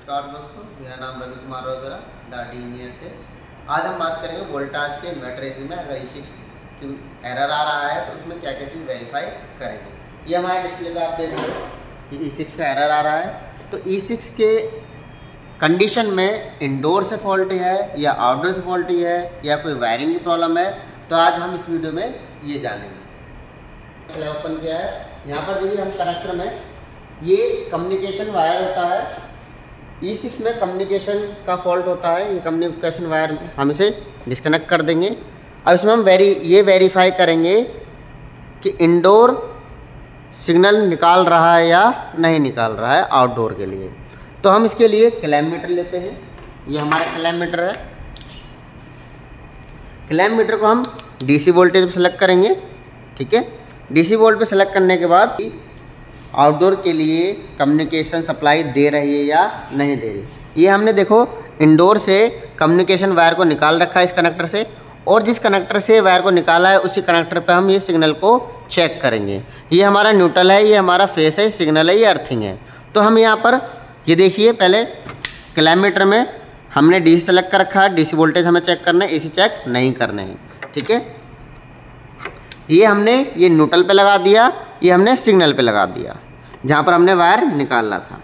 नमस्कार दोस्तों, मेरा नाम रवि कुमार रोजरा द इंजीनियर से। आज हम बात करेंगे वोल्टाज के मैट्रिक्स में अगर E6 की एरर आ रहा है तो उसमें क्या क्या चीज़ वेरीफाई करेंगे। ये हमारे डिस्प्ले पे आप देख रहे हो कि E6 का एरर आ रहा है। तो E6 के कंडीशन में इंडोर से फॉल्टी है या आउटडोर से फॉल्टी है या कोई वायरिंग की प्रॉब्लम है, तो आज हम इस वीडियो में ये जानेंगे। ओपन किया है, यहाँ पर देखिए हम कनेक्टर में ये कम्युनिकेशन वायर होता है। E6 में कम्युनिकेशन का फॉल्ट होता है। ये कम्युनिकेशन वायर हम इसे डिस्कनेक्ट कर देंगे। अब इसमें हम ये वेरीफाई करेंगे कि इंडोर सिग्नल निकाल रहा है या नहीं निकाल रहा है आउटडोर के लिए। तो हम इसके लिए क्लैम्प मीटर लेते हैं। ये हमारा क्लैम्प मीटर है। क्लैम्प मीटर को हम DC वोल्टेज पर सेलेक्ट करेंगे। ठीक है, DC वोल्ट पे सेलेक्ट करने के बाद आउटडोर के लिए कम्युनिकेशन सप्लाई दे रही है या नहीं दे रही। ये हमने देखो इंडोर से कम्युनिकेशन वायर को निकाल रखा है इस कनेक्टर से, और जिस कनेक्टर से वायर को निकाला है उसी कनेक्टर पे हम ये सिग्नल को चेक करेंगे। ये हमारा न्यूट्रल है, ये हमारा फेस है, सिग्नल है, ये अर्थिंग है। तो हम यहाँ पर ये देखिए, पहले क्लैम्प मीटर में हमने DC सेलेक्ट कर रखा है। DC वोल्टेज हमें चेक करना है, AC चेक नहीं करने हैं। ठीक है, ये हमने ये न्यूट्रल पे लगा दिया, ये हमने सिग्नल पे लगा दिया जहाँ पर हमने वायर निकालना था।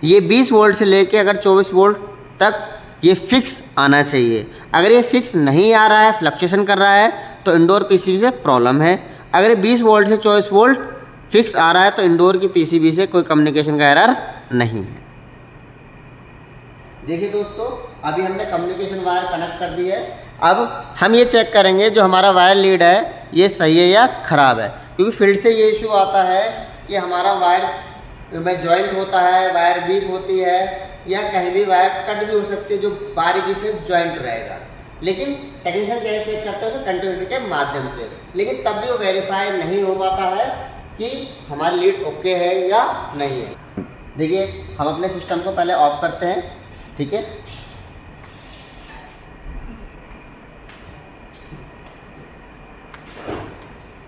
ये 20 वोल्ट से लेके अगर 24 वोल्ट तक ये फिक्स आना चाहिए। अगर ये फिक्स नहीं आ रहा है, फ्लक्चुएशन कर रहा है, तो इंडोर PCB से प्रॉब्लम है। अगर ये 20 वोल्ट से 24 वोल्ट फिक्स आ रहा है तो इंडोर की PCB से कोई कम्युनिकेशन का एरर नहीं है। देखिए दोस्तों, अभी हमने कम्युनिकेशन वायर कनेक्ट कर दी है। अब हम ये चेक करेंगे जो हमारा वायर लीड है ये सही है या ख़राब है, क्योंकि फील्ड से ये इशू आता है कि हमारा वायर में जॉइंट होता है, वायर वीक होती है, या कहीं भी वायर कट भी हो सकती है जो बारीकी से जॉइंट रहेगा। लेकिन टेक्नीशियन कैसे चेक करते हैं उसे कंटिन्यूटी के माध्यम से, लेकिन तब भी वो वेरीफाई नहीं हो पाता है कि हमारी लीड ओके है या नहीं है। देखिए, हम अपने सिस्टम को पहले ऑफ करते हैं। ठीक है,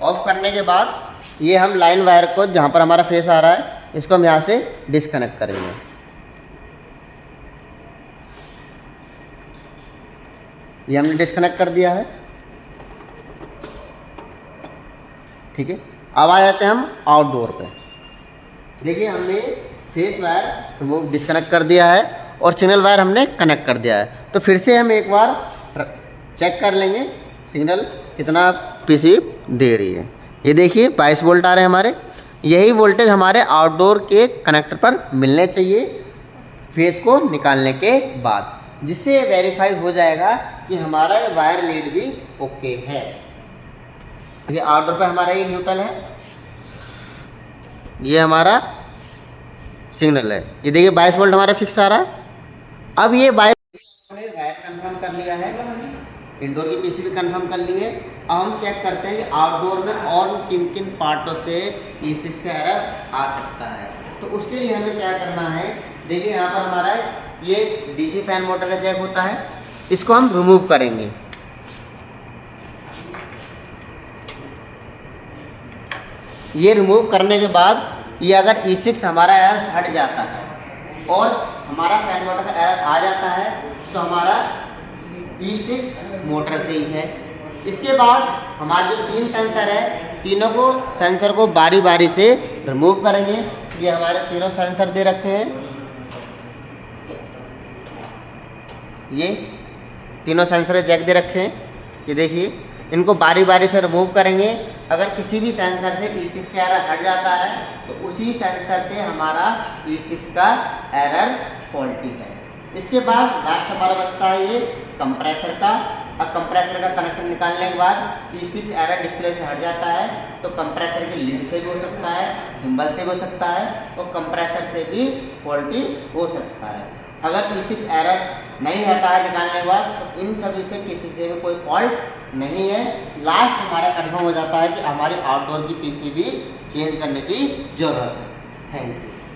ऑफ करने के बाद ये हम लाइन वायर को जहाँ पर हमारा फेस आ रहा है इसको हम यहाँ से डिस्कनेक्ट करेंगे। ये हमने डिस्कनेक्ट कर दिया है। ठीक है, अब आ जाते हैं हम आउटडोर पे। देखिए, हमने फेस वायर वो डिस्कनेक्ट कर दिया है और सिग्नल वायर हमने कनेक्ट कर दिया है। तो फिर से हम एक बार चेक कर लेंगे सिग्नल कितना PCB दे रही है। ये देखिए 22 वोल्ट आ रहे हैं हमारे। यही वोल्टेज हमारे आउटडोर के कनेक्टर पर मिलने चाहिए फेस को निकालने के बाद, जिससे वेरीफाई हो जाएगा कि हमारा वायर लीड भी ओके है। देखिए, आउटडोर पे हमारा ये न्यूट्रल है, ये हमारा सिग्नल है। ये देखिए 22 वोल्ट हमारा फिक्स आ रहा है। अब ये वायर कंफर्म कर लिया है, इंडोर की PCB कंफर्म कर ली है। अब हम चेक करते हैं कि आउटडोर में और किन किन पार्टों से E6 का एरर आ सकता है। तो उसके लिए हमें क्या करना है, देखिए यहाँ पर हमारा ये DC फैन मोटर का जैक होता है, इसको हम रिमूव करेंगे। ये रिमूव करने के बाद ये अगर E6 हमारा एरर हट जाता है और हमारा फैन मोटर का एरर आ जाता है तो हमारा E6 मोटर से ही है। इसके बाद हमारे जो 3 सेंसर है, तीनों को सेंसर को बारी बारी से रिमूव करेंगे। ये हमारे तीनों सेंसर दे रखे हैं, ये तीनों सेंसर जैक दे रखे हैं। ये देखिए, इनको बारी बारी से रिमूव करेंगे। अगर किसी भी सेंसर से E6 का एरर हट जाता है तो उसी सेंसर से हमारा E6 का एरर फॉल्टी है। इसके बाद लास्ट हमारा बचता है ये कंप्रेसर का। अब कंप्रेसर का कनेक्टर निकालने के बाद E6 एरर डिस्प्ले से हट जाता है तो कंप्रेसर की लीड से भी हो सकता है, गिम्बल से भी हो सकता है, और कंप्रेसर से भी फॉल्टी हो सकता है। अगर E6 एरर नहीं हटा है निकालने के बाद तो इन सभी से किसी से भी कोई फॉल्ट नहीं है। लास्ट हमारा कन्फर्म हो जाता है कि हमारी आउटडोर की PCB चेंज करने की ज़रूरत है। Thank you.